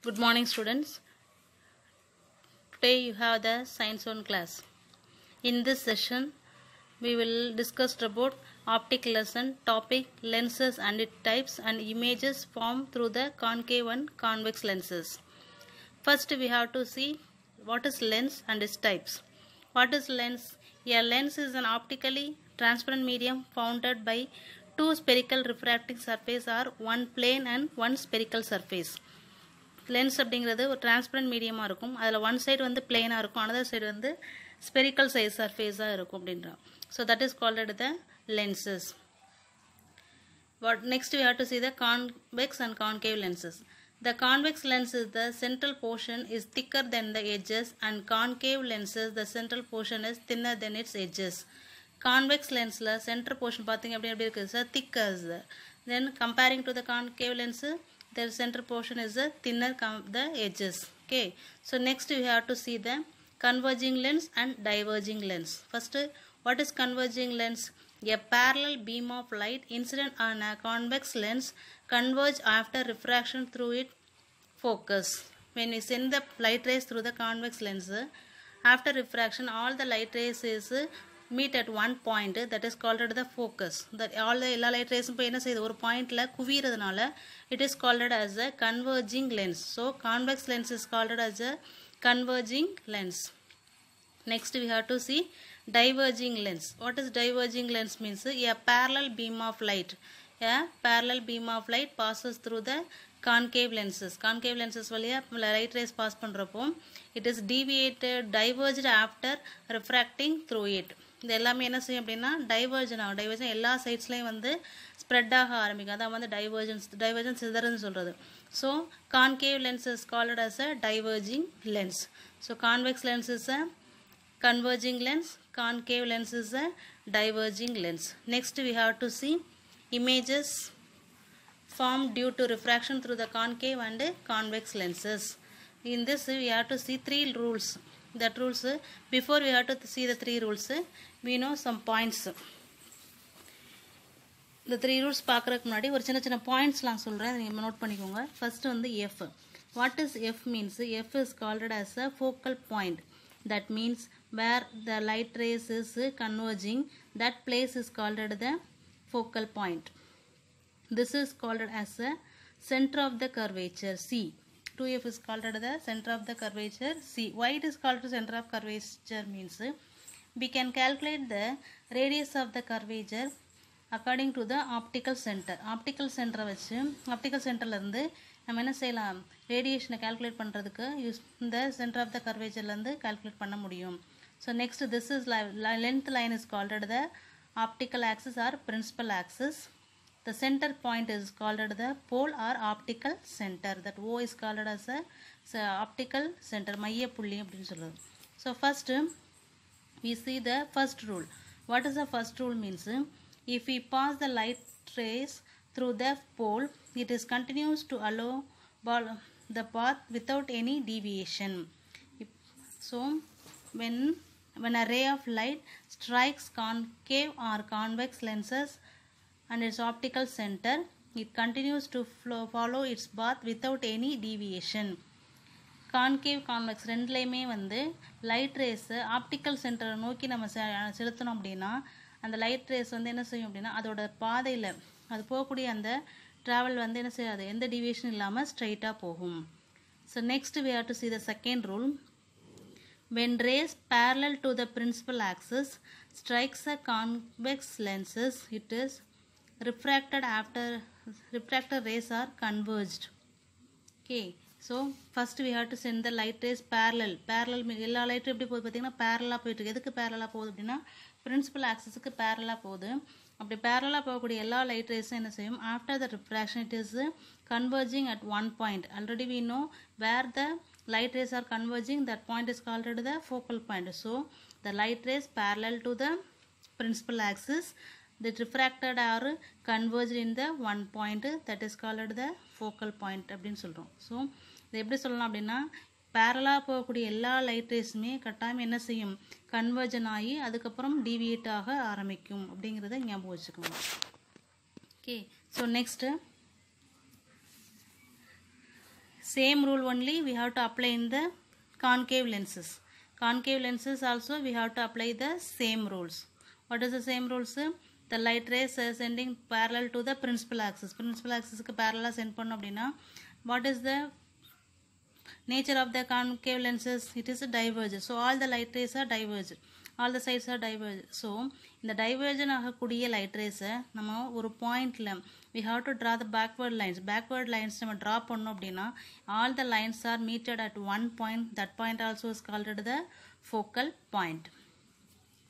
Good morning, students. Today you have the Science 1 class. In this session, we will discuss about optic lesson topic lenses and its types and images formed through the concave and convex lenses. First, we have to see what is lens and its types. What is lens? A lens is an optically transparent medium founded by two spherical refracting surface or one plane and one spherical surface. Lens அப்படிங்கிறது ஒரு transparent மீடியமாக இருக்கும். அதில் one side வந்து பிளெயினாக இருக்கும், another side வந்து spherical size சர்ஃபேஸாக இருக்கும் அப்படின்றான். So that is called the lenses. Next we have to see the convex and concave lenses. The convex lens is the central portion is thicker than the edges, and concave lenses the central portion is thinner than its edges. Convex lensல center portion பார்த்தீங்க எப்படி இருக்குது sir, thicker is there. Then comparing to the concave lens, the center portion is the thinner the edges. Okay, so next we have to see the converging lens and diverging lens. First, what is converging lens? A parallel beam of light incident on a convex lens converge after refraction through its focus. When we send the light rays through the convex lens, after refraction all the light rays is meet at one point, that is called the focus. That all the எல்லா light rays இப்போ என்ன செய்யுது, ஒரு பாயிண்ட்ல குவியறதுனால it is called as a converging lens. So convex lens is called as a converging lens. Next we have to see diverging lens. What is diverging lens means? A parallel beam of light. A parallel beam of light passes through the concave lenses. Concave lenses வழியா light rays pass பண்றப்போ it is deviated, diverged after refracting through it. இது எல்லாமே என்ன செய்யும் அப்படின்னா divergence ஆகும். Divergence எல்லா சைட்ஸ்லையும் வந்து ஸ்ப்ரெட் ஆக ஆரம்பிக்கும். அதான் வந்து டைவர்ஜன் சிதறன்னு சொல்கிறது. So concave lens is called as a diverging lens. So convex lens is a converging lens, concave lens is a diverging lens. Next we have to see images formed due to refraction through the concave and convex lenses. In this we have to see three rules. That rules, before we have to see the three rules, we know some points. The three rules பார்க்கறதுக்கு முன்னாடி ஒரு சின்ன பாயிண்ட்ஸ்லாம் சொல்கிறேன், நீங்கள் note பண்ணிக்கோங்க. First வந்து F. What is F means? F is called as a focal point. That means where the light rays is converging, that place is called the focal point. This is called as a center of the curvature, C. 2F is called the center of the curvature, C. Why it is called center of curvature means we can calculate the radius of the curvature according to the optical center. Optical center வச்சு optical centerல இருந்து நம்ம என்ன செய்யலாம், ரேடியேஷனை calculate பண்ணுறதுக்கு இந்த centre of the கர்வேச்சர்லேருந்து calculate பண்ண முடியும். So next this is length line is called the optical axis or principal axis. The centre point is called the pole or optical centre. That O is called as a optical centre, மையப்புள்ளி அப்படின்னு சொல்கிறது. So first we see the first rule. What is the first rule means? If we pass the light rays through the pole, it is continuous to allow the path without any deviation. So when a ray of light strikes concave or convex lenses and its optical center, it continues to follow its path without any deviation. Concave convex ரெண்டுலேயுமே வந்து light race optical சென்டரை நோக்கி நம்ம செலுத்தணும் அப்படின்னா அந்த light race வந்து என்ன செய்யும் அப்படின்னா அதோட பாதையில் அது போகக்கூடிய அந்த ட்ராவல் வந்து என்ன செய்யாது, எந்த டிவியேஷன் இல்லாமல் ஸ்ட்ரைட்டாக போகும். So next we have to see the second rule. When rays parallel to the principal axis strikes a convex lenses, it is refracted after refracted rays are converged. Okay, so first we have to send the light rays parallel. எல்லா லைட்டும் எப்படி போகுது பார்த்தீங்கன்னா பேரலாக போயிட்டுருக்கு. எதுக்கு பேரலாக போகுது அப்படின்னா பிரின்சிபல் ஆக்சிஸுக்கு பேரலாக போகுது. அப்படி பேரலாக போகக்கூடிய எல்லா லைட் ரேஸும் என்ன செய்யும், after the refraction it is converging at one point. Already we know where the light rays are converging, that point is called the focal point. So the light rays parallel to the principal axis that refracted are converged in the one point, that is called the focal point அப்படின்னு சொல்கிறோம். So இது எப்படி சொல்லலாம் அப்படின்னா பேரலாக போகக்கூடிய எல்லா light ரேஸுமே கட்டாயம் என்ன செய்யும், கன்வர்ஜன் ஆகி அதுக்கப்புறம் டிவியேட் ஆக ஆரம்பிக்கும் அப்படிங்கிறத ஞாபகம் வச்சுக்கோங்க. Okay, so next Same rule only we have to apply in the concave lenses. Concave lenses also we have to apply the same rules. What is the same rules? The light rays are sending parallel to the principal axis. Principal axis ku parallel send பண்ணோம் அப்படின்னா what is the nature of the concave lenses? It is a diverge. So all the light rays are diverged. All the sides are diverged. So இந்த divergent ஆகக்கூடிய light rays நம்ம ஒரு பாயிண்ட்ல we have to draw the backward lines நம்ம draw பண்ணோம் அப்படின்னா all the lines are meted at one point. That point also is called the focal point.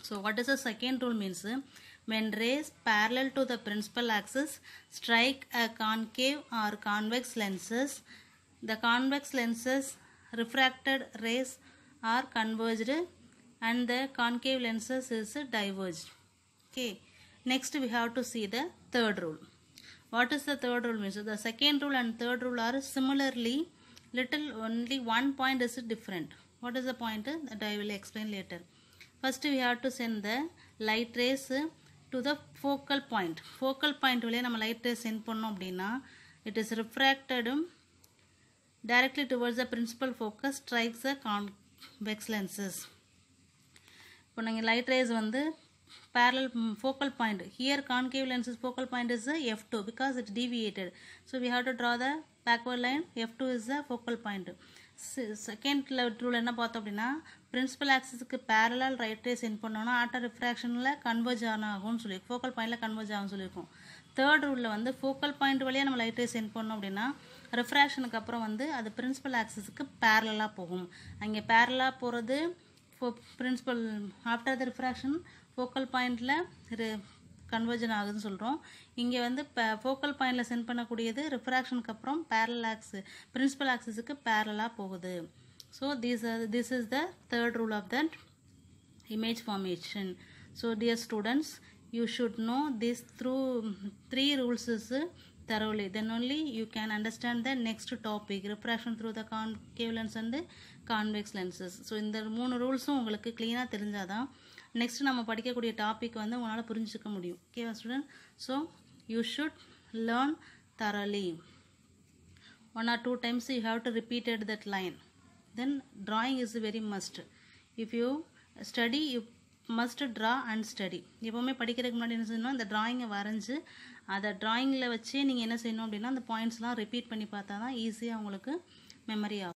So what is the second rule means? When rays parallel to the principal axis strike a concave or convex lenses, the convex lenses refracted rays are converged and the concave lenses is diverged. Okay. Next we have to see the third rule. What is the third rule means? The second rule and third rule are similarly little, only one point is different. What is the point? That I will explain later. First we have to send the light rays to the focal point. Focal point வழியா நம்ம light rays send பண்ணோம் அப்படின்னா it is refracted directly towards the principal focus, strikes the convex lenses. இப்போ நீங்கள் light rays வந்து parallel focal point, here concave lenses focal point is the F2 because it's deviated, so we have to draw the backward line. F2 is the focal point. Second rule என்ன பார்த்தோம் அப்படின்னா principal axis க்கு parallel light rays send பண்ணோம்னா auto ரிஃப்ராக்ஷனில் converge ஆகும்னு சொல்லியிருக்கோம், focal பாயிண்டில் converge ஆகும்னு சொல்லியிருக்கோம். தேர்ட் ரூலில் வந்து ஃபோக்கல் பாயிண்ட் வழியாக நம்ம லைட் ரேஸ் சென்ட் பண்ணோம் அப்படின்னா ரிஃப்ராக்ஷனுக்கு அப்புறம் வந்து அது பிரின்சிபல் ஆக்சிஸுக்கு பேரலாக போகும். அங்கே பேரலாக போகிறது principal after the refraction focal பாயிண்டில் கன்வர்ஜன் ஆகுதுன்னு சொல்கிறோம். இங்கே வந்து ஃபோக்கல் பாயிண்டில் சென்ட் பண்ணக்கூடியது ரிஃப்ராக்ஷனுக்கு அப்புறம் பேரல் பிரின்சிபல் ஆக்சிஸுக்கு பேரலாக போகுது. So this is the third rule of that image formation. So dear students, you should know this through three rules thoroughly, then only you can understand the next topic, refraction through the concave lens and the convex lenses. So இந்த மூணு ரூல்ஸும் உங்களுக்கு க்ளீனாக தெரிஞ்சாதான் next நம்ம படிக்கக்கூடிய topic வந்து உங்களால் புரிஞ்சுக்க முடியும். ஓகேவா student? So you should learn thoroughly. 1 or 2 times you have to repeated that line. Then drawing is very must. If you study, you must draw and study. எப்போவுமே படிக்கிறதுக்கு முன்னாடி என்ன செய்யணும், இந்த ட்ராயிங்கை வரைஞ்சி அதை ட்ராயிங்கில் வச்சு நீங்கள் என்ன செய்யணும் அப்படின்னா அந்த பாயிண்ட்ஸ்லாம் ரிப்பீட் பண்ணி பார்த்தா தான் ஈஸியாக உங்களுக்கு மெமரி ஆகும்.